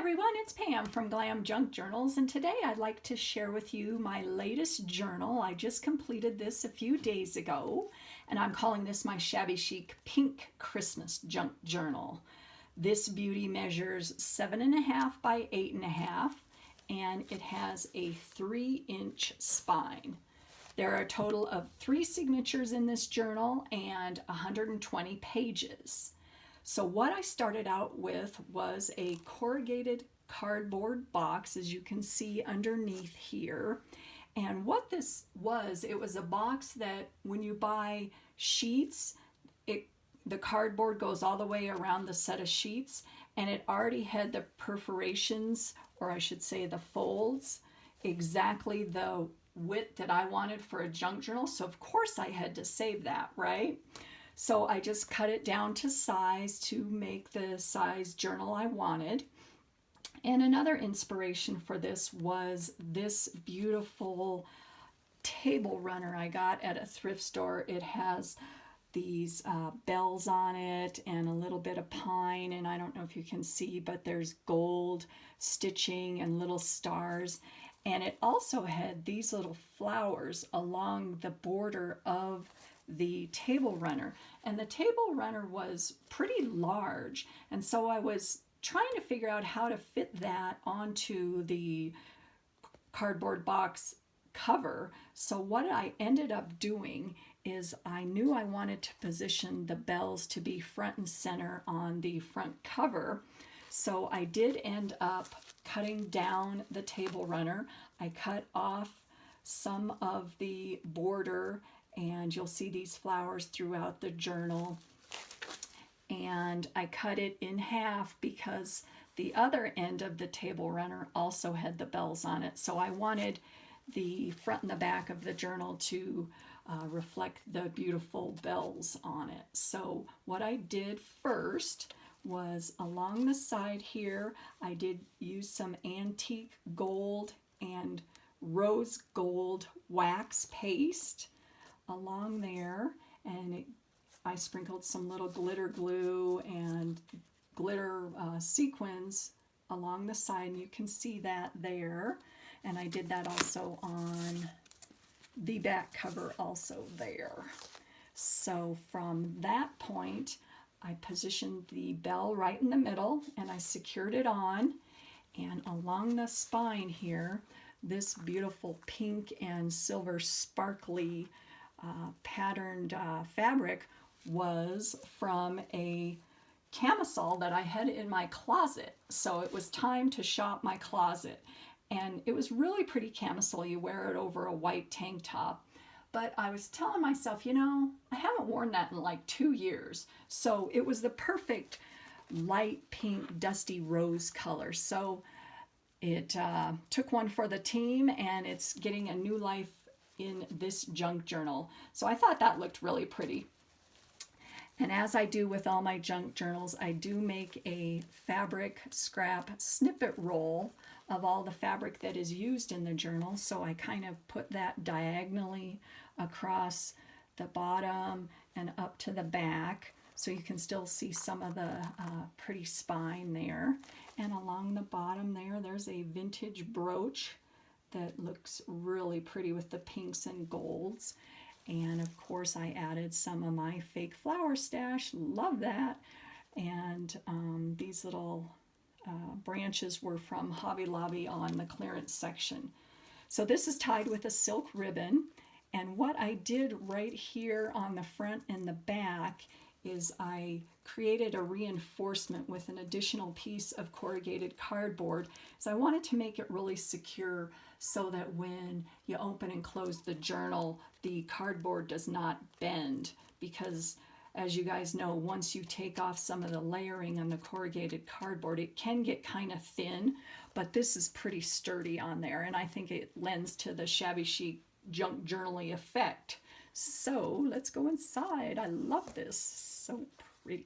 everyone, it's Pam from Glam Junk Journals, and today I'd like to share with you my latest journal. I just completed this a few days ago, and I'm calling this my Shabby Chic Pink Christmas Junk Journal. This beauty measures 7.5 by 8.5, and it has a 3-inch spine. There are a total of 3 signatures in this journal and 120 pages. So what I started out with was a corrugated cardboard box, as you can see underneath here. And what this was, it was a box that when you buy sheets, the cardboard goes all the way around the set of sheets, and it already had the perforations, or I should say the folds, exactly the width that I wanted for a junk journal. So of course I had to save that, right? So I just cut it down to size to make the size journal I wanted. And another inspiration for this was this beautiful table runner I got at a thrift store. It has these bells on it and a little bit of pine, and I don't know if you can see, but there's gold stitching and little stars. And it also had these little flowers along the border of the table runner, and the table runner was pretty large, and so I was trying to figure out how to fit that onto the cardboard box cover. So what I ended up doing is I knew I wanted to position the bells to be front and center on the front cover, so I did end up cutting down the table runner. I cut off some of the border, and you'll see these flowers throughout the journal. And I cut it in half because the other end of the table runner also had the bells on it. So I wanted the front and the back of the journal to reflect the beautiful bells on it. So what I did first was along the side here, I did use some antique gold and rose gold wax paste along there, and I sprinkled some little glitter glue and glitter sequins along the side, and you can see that there. And I did that also on the back cover also there. So from that point, I positioned the bell right in the middle, and I secured it on, and along the spine here, this beautiful pink and silver sparkly patterned fabric was from a camisole that I had in my closet. So it was time to shop my closet, and it was really pretty camisole. You wear it over a white tank top. But I was telling myself, you know, I haven't worn that in like 2 years. So it was the perfect light pink dusty rose color. So it took one for the team, and it's getting a new life in this junk journal. So I thought that looked really pretty. And as I do with all my junk journals, I do make a fabric scrap snippet roll of all the fabric that is used in the journal. So I kind of put that diagonally across the bottom and up to the back, so you can still see some of the pretty spine there. And along the bottom there, there's a vintage brooch that looks really pretty with the pinks and golds. And of course I added some of my fake flower stash, love that. And these little branches were from Hobby Lobby on the clearance section. So this is tied with a silk ribbon, and what I did right here on the front and the back is I created a reinforcement with an additional piece of corrugated cardboard. So I wanted to make it really secure so that when you open and close the journal, the cardboard does not bend, because as you guys know, once you take off some of the layering on the corrugated cardboard, it can get kind of thin, but this is pretty sturdy on there, and I think it lends to the Shabby Chic junk journal-y effect. So let's go inside. I love this, so pretty.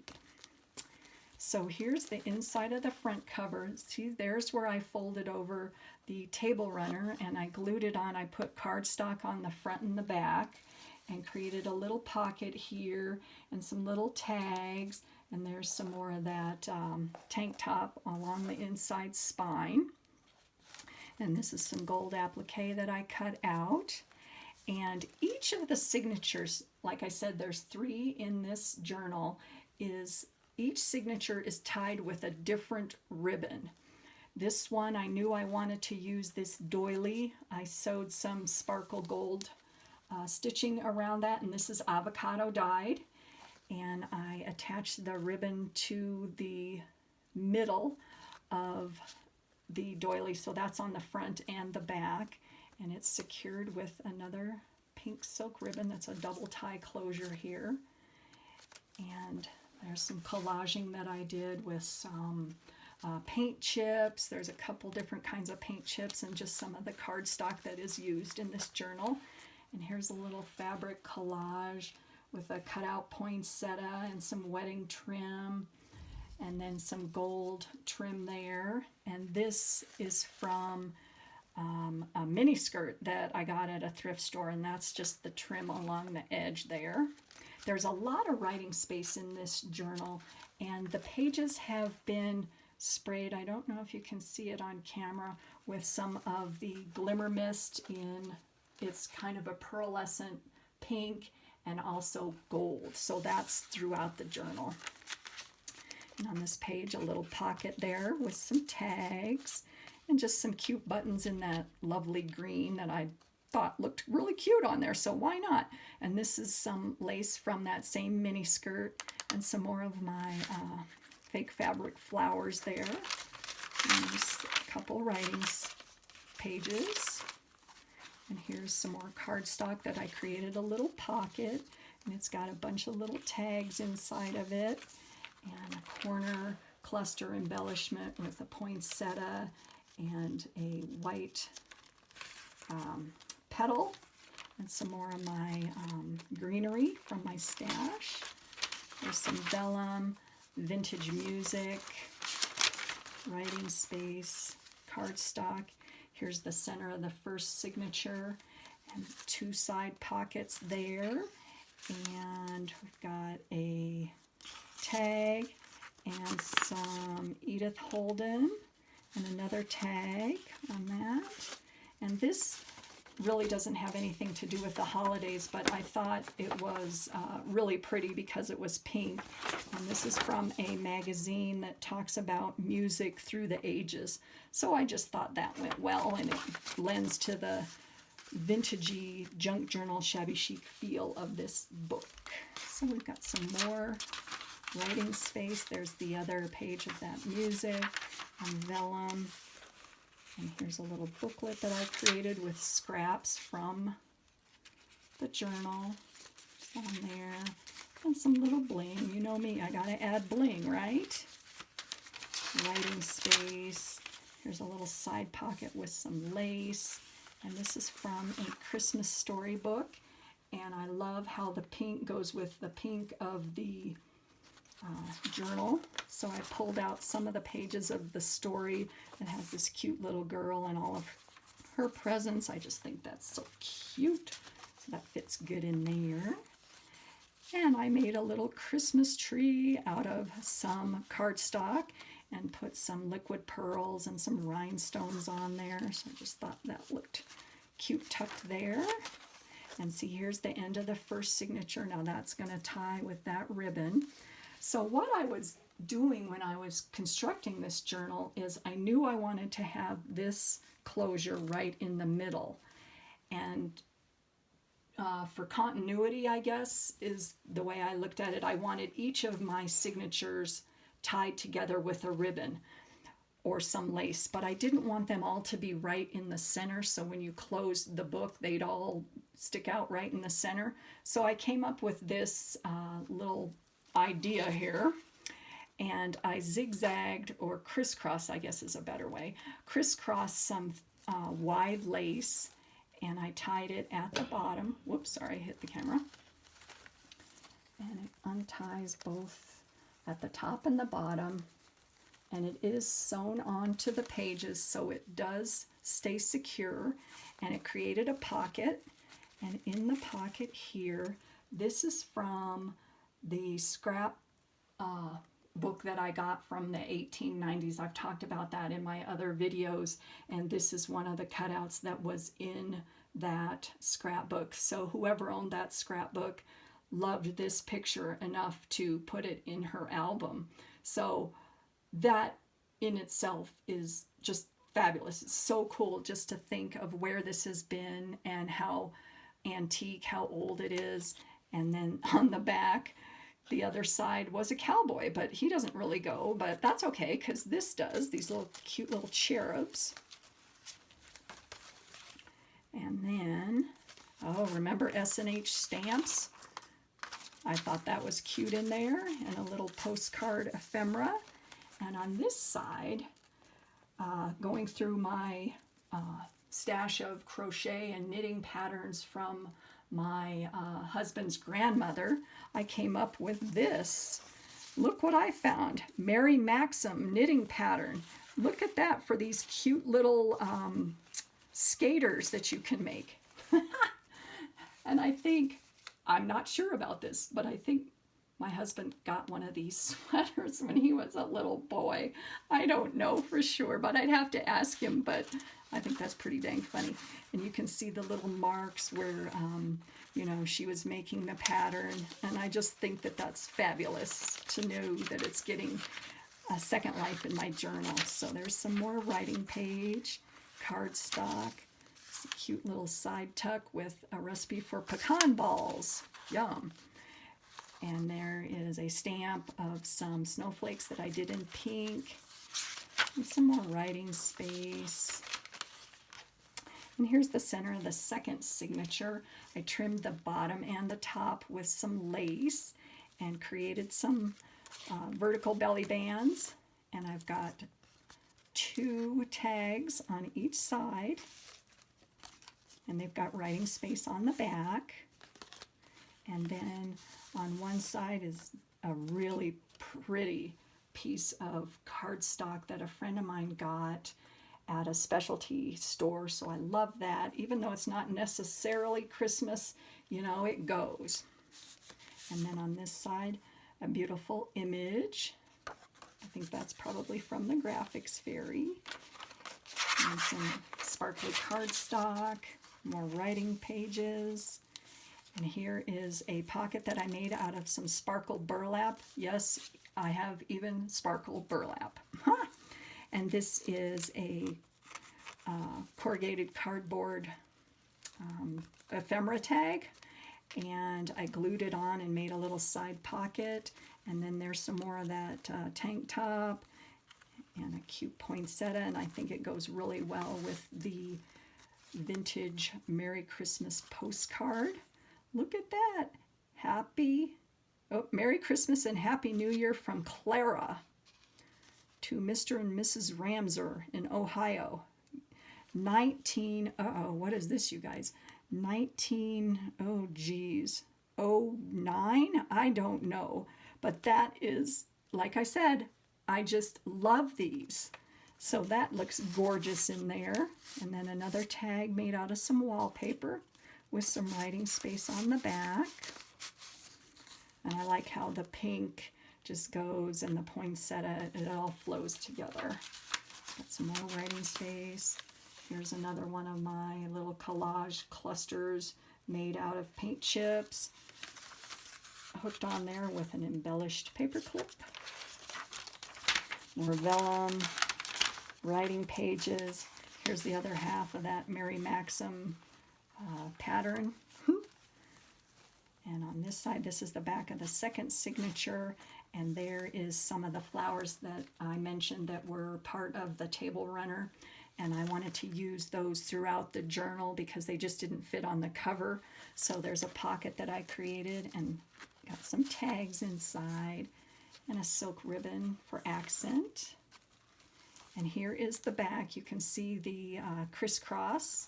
So here's the inside of the front cover. See, there's where I folded over the table runner and I glued it on. I put cardstock on the front and the back and created a little pocket here and some little tags And there's some more of that tank top along the inside spine. And this is some gold applique that I cut out. And each of the signatures, like I said, there's 3 in this journal, each signature is tied with a different ribbon. This one, I knew I wanted to use this doily. I sewed some sparkle gold stitching around that, and this is avocado dyed. And I attached the ribbon to the middle of the doily, so that's on the front and the back, and it's secured with another pink silk ribbon that's a double tie closure here. And there's some collaging that I did with some paint chips. There's a couple different kinds of paint chips and just some of the cardstock that is used in this journal. And here's a little fabric collage with a cutout poinsettia and some wedding trim, and then some gold trim there. And this is from a mini skirt that I got at a thrift store, and that's just the trim along the edge there. There's a lot of writing space in this journal, and the pages have been sprayed, I don't know if you can see it on camera, with some of the glimmer mist it's kind of a pearlescent pink and also gold. So that's throughout the journal. And on this page, a little pocket there with some tags and just some cute buttons in that lovely green that I thought looked really cute on there, so why not? And this is some lace from that same mini skirt and some more of my fake fabric flowers there. And just a couple writing pages. And here's some more cardstock that I created a little pocket, and it's got a bunch of little tags inside of it, and a corner cluster embellishment with a poinsettia and a white petal, and some more of my greenery from my stash. There's some vellum, vintage music, writing space, cardstock. Here's the center of the first signature and 2 side pockets there. And we've got a tag and some Edith Holden and another tag on that. And this really doesn't have anything to do with the holidays, but I thought it was really pretty because it was pink. And this is from a magazine that talks about music through the ages. So I just thought that went well, and it lends to the vintagey junk journal shabby chic feel of this book. So we've got some more writing space. There's the other page of that music and vellum. And here's a little booklet that I created with scraps from the journal. It's on there. And some little bling. You know me, I gotta add bling, right? Writing space. Here's a little side pocket with some lace. And this is from a Christmas storybook. And I love how the pink goes with the pink of the journal. So I pulled out some of the pages of the story that has this cute little girl and all of her presents. I just think that's so cute. So that fits good in there. And I made a little Christmas tree out of some cardstock and put some liquid pearls and some rhinestones on there. So I just thought that looked cute tucked there. And see, here's the end of the first signature. Now that's going to tie with that ribbon. So what I was doing when I was constructing this journal is I knew I wanted to have this closure right in the middle. And for continuity, I guess, is the way I looked at it. I wanted each of my signatures tied together with a ribbon or some lace, but I didn't want them all to be right in the center, so when you close the book, they'd all stick out right in the center. So I came up with this little idea here, and I zigzagged, or crisscross, I guess is a better way, crisscrossed some wide lace, and I tied it at the bottom. Whoops, sorry, I hit the camera. And it unties both at the top and the bottom, and it is sewn onto the pages, so it does stay secure. And it created a pocket, and in the pocket here, this is from the scrap book that I got from the 1890s. I've talked about that in my other videos, and this is one of the cutouts that was in that scrapbook. So whoever owned that scrapbook loved this picture enough to put it in her album. So that in itself is just fabulous. It's so cool just to think of where this has been and how antique, how old it is. And then on the back, the other side was a cowboy, but he doesn't really go, but that's okay because this does, these little cute little cherubs. And then, oh, remember S&H stamps? I thought that was cute in there, and a little postcard ephemera. And on this side, going through my stash of crochet and knitting patterns from my husband's grandmother, I came up with this. Look what I found. Mary Maxim knitting pattern. Look at that for these cute little skaters that you can make. And I think, I'm not sure about this, but I think my husband got one of these sweaters when he was a little boy. I don't know for sure, but I'd have to ask him, but I think that's pretty dang funny. And you can see the little marks where, you know, she was making the pattern. And I just think that that's fabulous to know that it's getting a second life in my journal. So there's some more writing page, cardstock, it's a cute little side tuck with a recipe for pecan balls. Yum. And there is a stamp of some snowflakes that I did in pink. And some more writing space. And here's the center of the second signature. I trimmed the bottom and the top with some lace and created some vertical belly bands. And I've got 2 tags on each side. And they've got writing space on the back. And then on one side is a really pretty piece of cardstock that a friend of mine got at a specialty store. So I love that. Even though it's not necessarily Christmas, you know, it goes. And then on this side, a beautiful image. I think that's probably from the Graphics Fairy. And some sparkly cardstock, more writing pages. And here is a pocket that I made out of some sparkle burlap. Yes, I have even sparkle burlap. And this is a corrugated cardboard ephemera tag. And I glued it on and made a little side pocket. And then there's some more of that tank top and a cute poinsettia. And I think it goes really well with the vintage Merry Christmas postcard. Look at that. Merry Christmas and Happy New Year from Clara to Mr. and Mrs. Ramser in Ohio. What is this, you guys? 09? I don't know. But that is, like I said, I just love these. So that looks gorgeous in there. And then another tag made out of some wallpaper with some writing space on the back. And I like how the pink just goes and the poinsettia, it all flows together. Got some more writing space. Here's another one of my little collage clusters made out of paint chips, hooked on there with an embellished paper clip. More vellum, writing pages. Here's the other half of that Mary Maxim pattern. And on this side, this is the back of the second signature, and there is some of the flowers that I mentioned that were part of the table runner, and I wanted to use those throughout the journal because they just didn't fit on the cover. So there's a pocket that I created and got some tags inside and a silk ribbon for accent. And here is the back. You can see the crisscross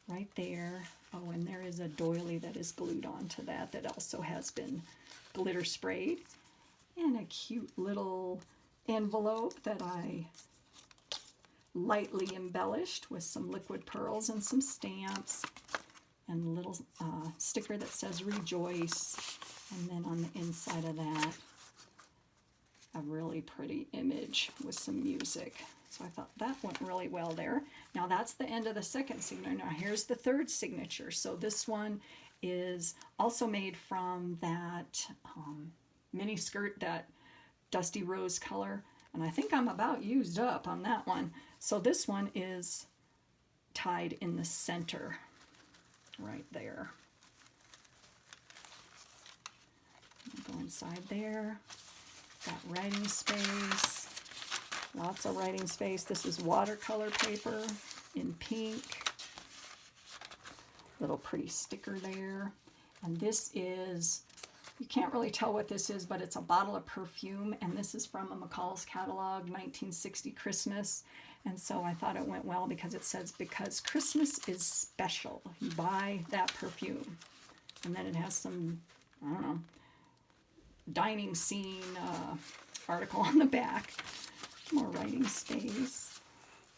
right there. Oh, and there is a doily that is glued onto that that also has been glitter sprayed. And a cute little envelope that I lightly embellished with some liquid pearls and some stamps. And a little sticker that says Rejoice. And then on the inside of that, a really pretty image with some music. So I thought that went really well there. Now that's the end of the second signature. Now here's the third signature. So this one is also made from that mini skirt, that dusty rose color. And I think I'm about used up on that one. So this one is tied in the center right there. Go inside there. Got writing space. Lots of writing space. This is watercolor paper in pink. Little pretty sticker there. And this is, you can't really tell what this is, but it's a bottle of perfume. And this is from a McCall's catalog, 1960 Christmas. And so I thought it went well because it says, because Christmas is special, you buy that perfume. And then it has some, I don't know, dining scene article on the back. More writing space.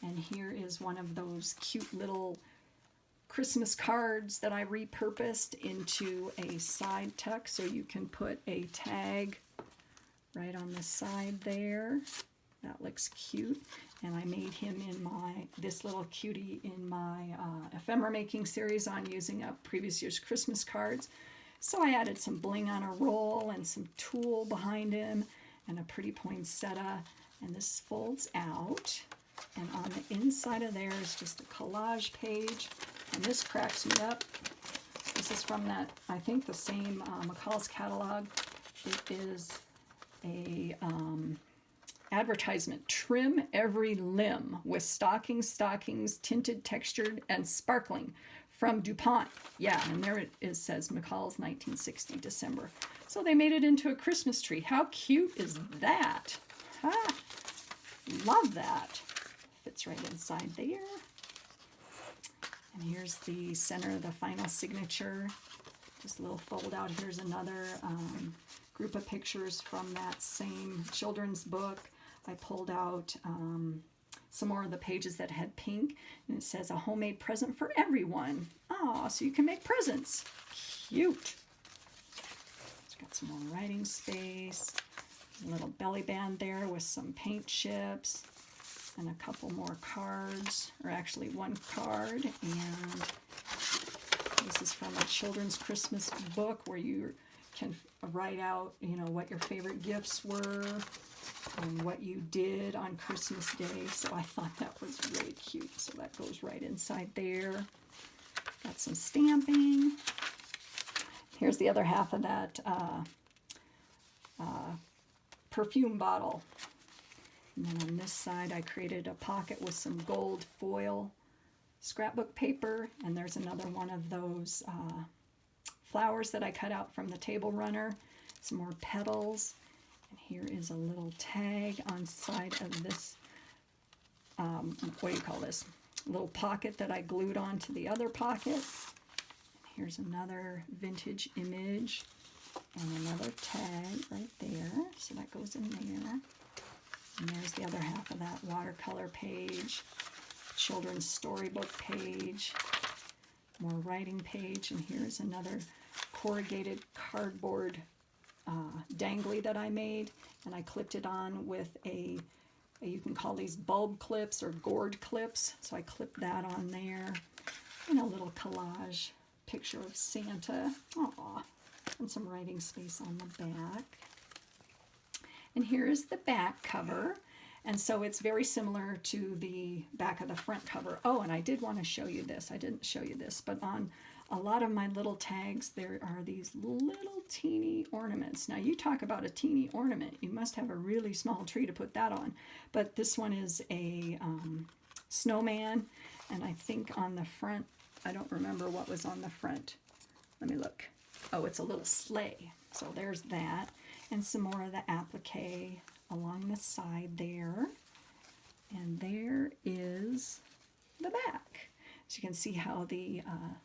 And here is one of those cute little Christmas cards that I repurposed into a side tuck, so you can put a tag right on the side there. That looks cute. And I made him in this little cutie in my ephemera making series on using up previous year's Christmas cards. So I added some bling on a roll and some tulle behind him and a pretty poinsettia. And this folds out. And on the inside of there is just a collage page. And this cracks me up. This is from that, I think, the same McCall's catalog. It is a advertisement. Trim every limb with stockings, tinted, textured, and sparkling. From DuPont. Yeah, and there it is, says McCall's 1960 December. So they made it into a Christmas tree. How cute is that? Ha! Love that. Fits right inside there. And here's the center of the final signature. Just a little fold out. Here's another group of pictures from that same children's book. I pulled out some more of the pages that had pink, and it says a homemade present for everyone. Oh, so you can make presents. Cute. It's got some more writing space, a little belly band there with some paint chips, and a couple more cards, or actually one card. And this is from a children's Christmas book where you can write out, you know, what your favorite gifts were and what you did on Christmas Day. So I thought that was really cute. So that goes right inside there. Got some stamping. Here's the other half of that perfume bottle. And then on this side, I created a pocket with some gold foil scrapbook paper. And there's another one of those flowers that I cut out from the table runner. Some more petals. And here is a little tag on side of this, what do you call this? Little pocket that I glued onto the other pocket. Here's another vintage image and another tag right there. So that goes in there. And there's the other half of that watercolor page, children's storybook page, more writing page, and here's another corrugated cardboard dangly that I made, and I clipped it on with you can call these bulb clips or gourd clips, so I clipped that on there, and a little collage picture of Santa. Aww. And some writing space on the back. And here is the back cover. And so it's very similar to the back of the front cover. Oh, and I did want to show you this. I didn't show you this, but on a lot of my little tags, there are these little teeny ornaments. Now, you talk about a teeny ornament. You must have a really small tree to put that on. But this one is a snowman. And I think on the front, I don't remember what was on the front. Let me look. Oh, it's a little sleigh. So there's that. And some more of the applique along the side there. And there is the back. So you can see how the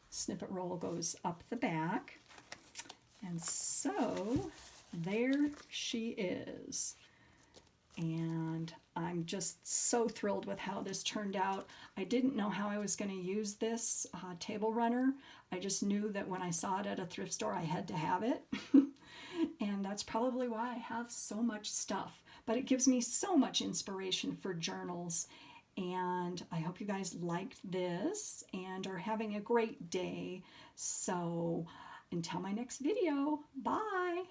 snippet roll goes up the back. And so there she is. And I'm just so thrilled with how this turned out. I didn't know how I was going to use this table runner. I just knew that when I saw it at a thrift store, I had to have it. And that's probably why I have so much stuff. But it gives me so much inspiration for journals. And I hope you guys liked this and are having a great day. So until my next video, bye.